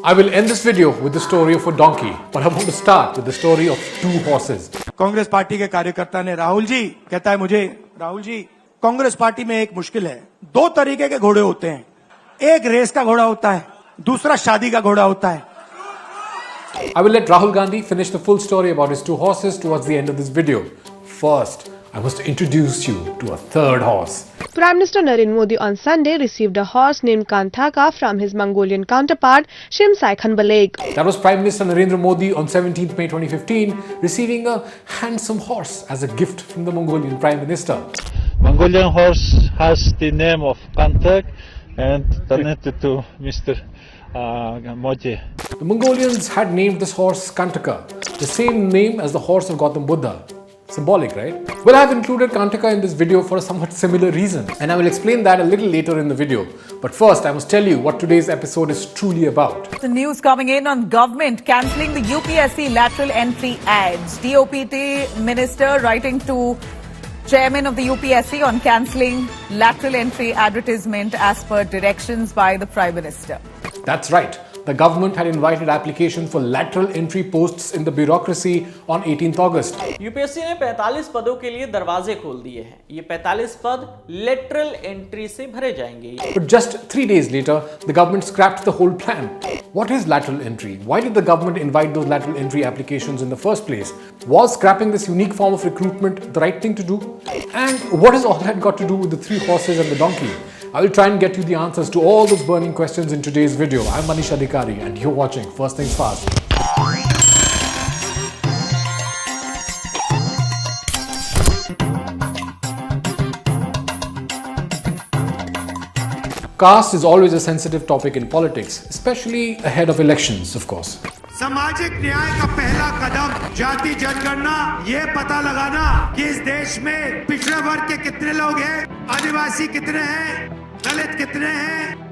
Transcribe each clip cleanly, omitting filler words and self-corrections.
I will end this video with the story of a donkey, but I want to start with the story of two horses. Congress party के कार्यकर्ता ने राहुल जी कहता है मुझे, Rahul ji Congress party में एक मुश्किल है, दो तरीके के घोड़े होते हैं, एक रेस का घोड़ा होता है, दूसरा शादी का घोड़ा होता है. I will let Rahul Gandhi finish the full story about his two horses towards the end of this video. First, I must introduce you to a third horse. Prime Minister Narendra Modi on Sunday received a horse named Kantaka from his Mongolian counterpart Shimsai Khanbaleg. That was Prime Minister Narendra Modi on 17th May 2015 receiving a handsome horse as a gift from the Mongolian Prime Minister. Mongolian horse has the name of Kantak and donated to Mr. Modi. The Mongolians had named this horse Kantaka, the same name as the horse of Gautam Buddha. Symbolic, right? Well, I have included Kantaka in this video for a somewhat similar reason, and I will explain that a little later in the video. But first, I must tell you what today's episode is truly about. The news coming in on government cancelling the UPSC lateral entry ads. DOPT minister writing to chairman of the UPSC on cancelling lateral entry advertisement as per directions by the Prime Minister. That's right. The government had invited applications for lateral entry posts in the bureaucracy on 18th August. UPSC ने 45 पदों के लिए दरवाजे खोल दिए हैं. ये 45 पद lateral entry से भरे जाएंगे. But just 3 days later, the government scrapped the whole plan. What is lateral entry? Why did the government invite those lateral entry applications in the first place? Was scrapping this unique form of recruitment the right thing to do? And what has all that got to do with the three horses and the donkey? I will try and get you the answers to all those burning questions in today's video. I'm Manish Adhikary and you're watching First Things Fast. Caste is always a sensitive topic in politics, especially ahead of elections, of course. सामाजिक न्याय का पहला कदम जाति जनगणना, ये पता लगाना कि इस देश में पिछड़े वर्ग के कितने लोग हैं, आदिवासी कितने हैं, दलित कितने हैं,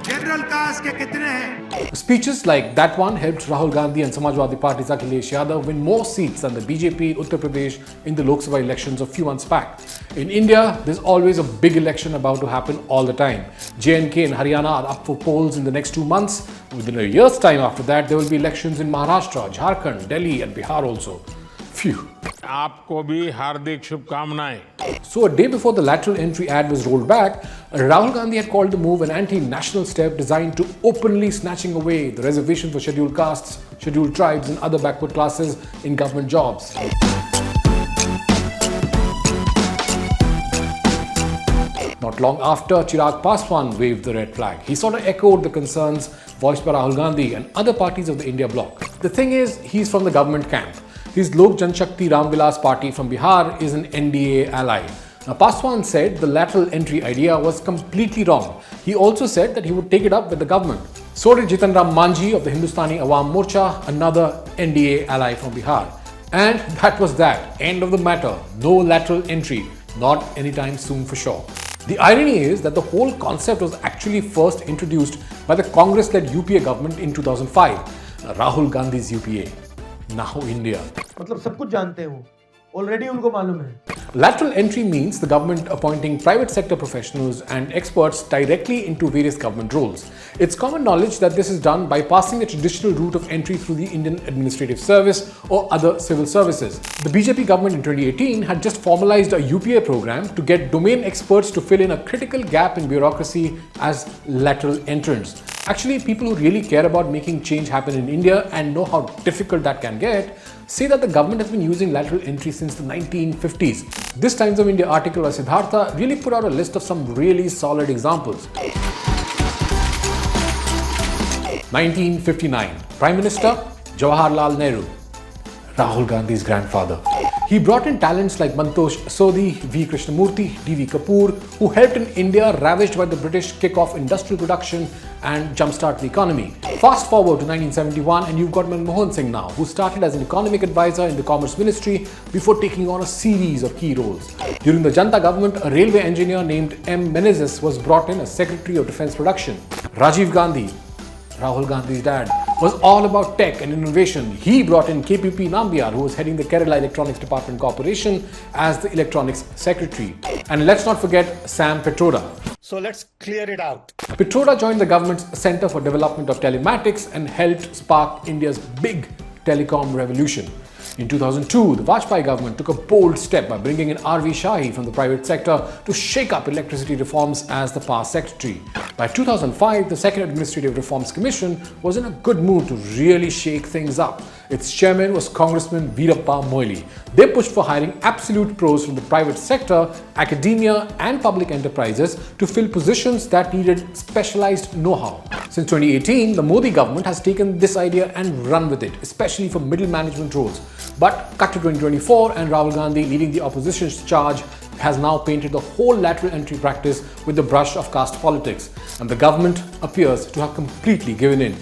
जनरल कास्ट के कितने हैं. Speeches like that one helped Rahul Gandhi and Samajwadi Party's Akhilesh Yadav win more seats than the BJP in Uttar Pradesh in the Lok Sabha elections a few months back. In India, there's always a big election about to happen all the time. J&K and Haryana are up for polls in the next 2 months. Within a year's time after that, there will be elections in Maharashtra, Jharkhand, Delhi and Bihar also. Phew. आपको भी हार्दिक शुभकामनाएं. So a day before the lateral entry ad was rolled back, Rahul Gandhi had called the move an anti-national step designed to openly snatching away the reservation for scheduled castes, scheduled tribes and other backward classes in government jobs. Not long after, Chirag Paswan waved the red flag. He sort of echoed the concerns voiced by Rahul Gandhi and other parties of the India bloc. The thing is, he's from the government camp. His Lok Janshakti Ramvilas party from Bihar is an NDA ally. Now, Paswan said the lateral entry idea was completely wrong. He also said that he would take it up with the government. So did Jitan Ram Manjhi of the Hindustani Awam Morcha, another NDA ally from Bihar. And that was that. End of the matter. No lateral entry. Not anytime soon for sure. The irony is that the whole concept was actually first introduced by the Congress-led UPA government in 2005. Rahul Gandhi's UPA. Now India. मतलब सब कुछ जानते हैं वो, already उनको मालूम है. Lateral entry means the government appointing private sector professionals and experts directly into various government roles. It's common knowledge that this is done by passing the traditional route of entry through the Indian Administrative Service or other civil services. The BJP government in 2018 had just formalized a UPA program to get domain experts to fill in a critical gap in bureaucracy as lateral entrants. Actually, people who really care about making change happen in India and know how difficult that can get say that the government has been using lateral entry since the 1950s. This Times of India article by Siddhartha really put out a list of some really solid examples. 1959, Prime Minister Jawaharlal Nehru, Rahul Gandhi's grandfather. He brought in talents like Mantosh Sodhi, V. Krishnamurti, D.V. Kapoor, who helped in India ravaged by the British kick off industrial production and jumpstart the economy. Fast forward to 1971 and you've got Manmohan Singh now, who started as an economic advisor in the Commerce Ministry before taking on a series of key roles. During the Janta government, a railway engineer named M. Menezes was brought in as Secretary of Defence Production. Rajiv Gandhi, Rahul Gandhi's dad, was all about tech and innovation. He brought in KPP Nambiar, who was heading the Kerala Electronics Department Corporation as the Electronics Secretary. And let's not forget Sam Petroda. So let's clear it out. Pitroda joined the government's Centre for Development of Telematics and helped spark India's big telecom revolution. In 2002, the Vajpayee government took a bold step by bringing in R.V. Shahi from the private sector to shake up electricity reforms as the Power Secretary. By 2005, the Second Administrative Reforms Commission was in a good mood to really shake things up. Its chairman was Congressman Veerappa Moily. They pushed for hiring absolute pros from the private sector, academia and public enterprises to fill positions that needed specialized know-how. Since 2018, the Modi government has taken this idea and run with it, especially for middle management roles. But cut to 2024 and Rahul Gandhi, leading the opposition's charge, has now painted the whole lateral entry practice with the brush of caste politics, and the government appears to have completely given in.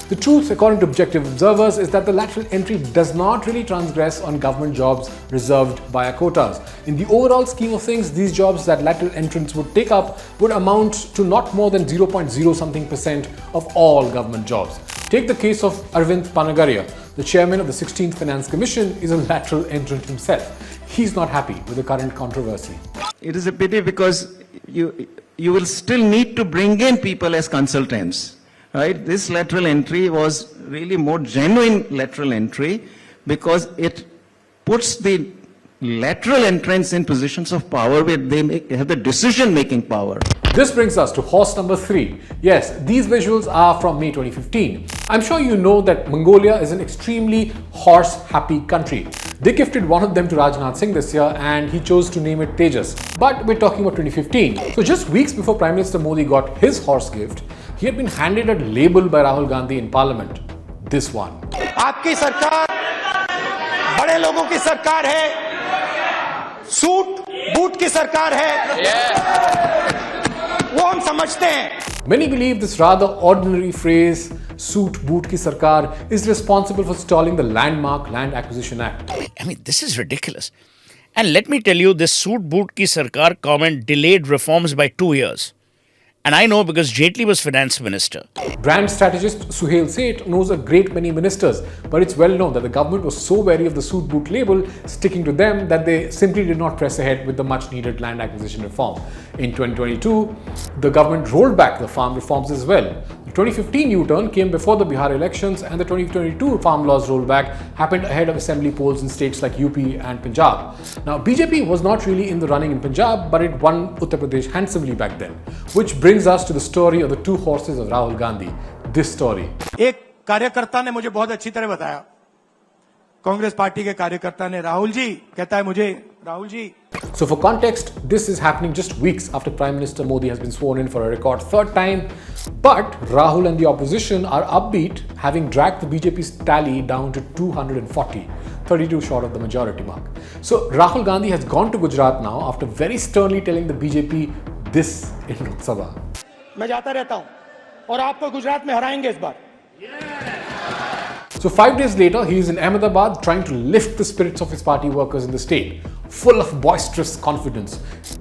The truth, according to objective observers, is that the lateral entry does not really transgress on government jobs reserved via quotas. In the overall scheme of things, these jobs that lateral entrants would take up would amount to not more than 0.0 something% of all government jobs. Take the case of Arvind Panagaria. The chairman of the 16th Finance Commission is a lateral entrant himself. He's not happy with the current controversy. It is a pity because you will still need to bring in people as consultants. Right? This lateral entry was really more genuine lateral entry because it puts the lateral entrants in positions of power where they have the decision-making power. This brings us to horse number 3. Yes, these visuals are from May 2015. I'm sure you know that Mongolia is an extremely horse-happy country. They gifted one of them to Rajnath Singh this year and he chose to name it Tejas. But we're talking about 2015. So just weeks before Prime Minister Modi got his horse gift, he had been handed a label by Rahul Gandhi in Parliament. This one. आपकी सरकार बड़े लोगों की सरकार है, suit boot की सरकार है, वो हम समझते हैं. Many believe this rather ordinary phrase, "Suit boot ki sarkar," is responsible for stalling the landmark Land Acquisition Act. I mean, this is ridiculous. And let me tell you, this "Suit boot ki sarkar" comment delayed reforms by 2 years. And I know because Jaitley was finance minister. Brand strategist Suhail Seth knows a great many ministers, but it's well known that the government was so wary of the suit boot label sticking to them that they simply did not press ahead with the much needed land acquisition reform. In 2022, the government rolled back the farm reforms as well. The 2015 U-turn came before the Bihar elections, and the 2022 farm laws rollback happened ahead of assembly polls in states like UP and Punjab. Now, BJP was not really in the running in Punjab, but it won Uttar Pradesh handsomely back then, which brings us to the story of the two horses of Rahul Gandhi. This story. एक कार्यकर्ता ने मुझे बहुत अच्छी तरह बताया, Congress party के कार्यकर्ता ने, राहुल जी कहता है मुझे, Rahul ji. So for context, this is happening just weeks after Prime Minister Modi has been sworn in for a record third time. But Rahul and the opposition are upbeat, having dragged the BJP's tally down to 240, 32 short of the majority mark. So Rahul Gandhi has gone to Gujarat now after very sternly telling the BJP this in Lok Sabha. मैं जाता रहता हूं और आपको गुजरात में हराएंगे इस बार. So 5 days later, he is in Ahmedabad trying to lift the spirits of his party workers in the state, full of boisterous confidence.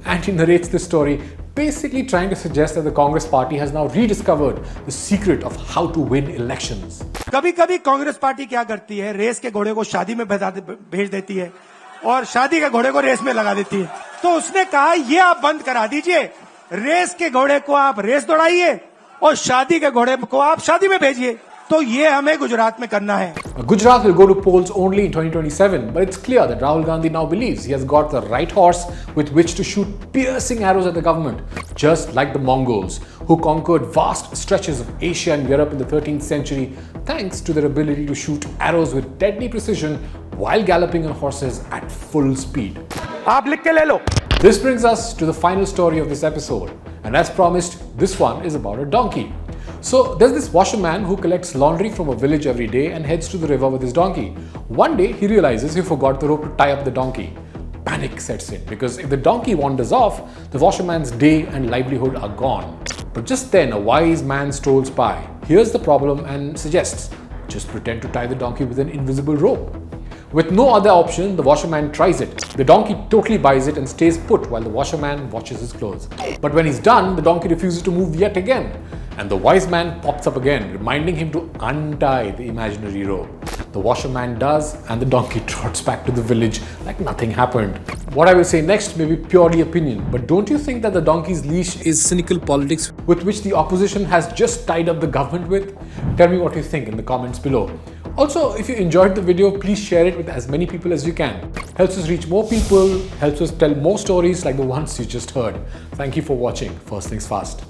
And he narrates this story, basically trying to suggest that the Congress party has now rediscovered the secret of how to win elections. कभी-कभी Congress party क्या करती है, race के घोड़े को शादी में भेज देती है और शादी के घोड़े को रेस में लगा देती है. तो उसने कहा ये आप बंद करा दीजिए, रेस के घोड़े को आप रेस दौड़ाइए और शादी के घोड़े को आप शादी में भेजिए. तो ये हमें गुजरात में करना है. Gujarat will go to polls only in 2027, but it's clear that Rahul Gandhi now believes he has got the right horse with which to shoot piercing arrows at the government, just like the Mongols, who conquered vast stretches of Asia and Europe in the 13th century thanks to their ability to shoot arrows with deadly precision while galloping on horses at full speed. आप लिख के ले लो. This brings us to the final story of this episode, and as promised, this one is about a donkey. So there's this washerman who collects laundry from a village every day and heads to the river with his donkey. One day he realizes he forgot the rope to tie up the donkey. Panic sets in because if the donkey wanders off, the washerman's day and livelihood are gone. But just then a wise man strolls by, hears the problem and suggests, just pretend to tie the donkey with an invisible rope. With no other option, the washerman tries it. The donkey totally buys it and stays put while the washerman washes his clothes. But when he's done, the donkey refuses to move yet again. And the wise man pops up again, reminding him to untie the imaginary rope. The washerman does, and the donkey trots back to the village like nothing happened. What I will say next may be purely opinion, but don't you think that the donkey's leash is cynical politics with which the opposition has just tied up the government with? Tell me what you think in the comments below. Also, if you enjoyed the video, please share it with as many people as you can. Helps us reach more people, helps us tell more stories like the ones you just heard. Thank you for watching First Things Fast.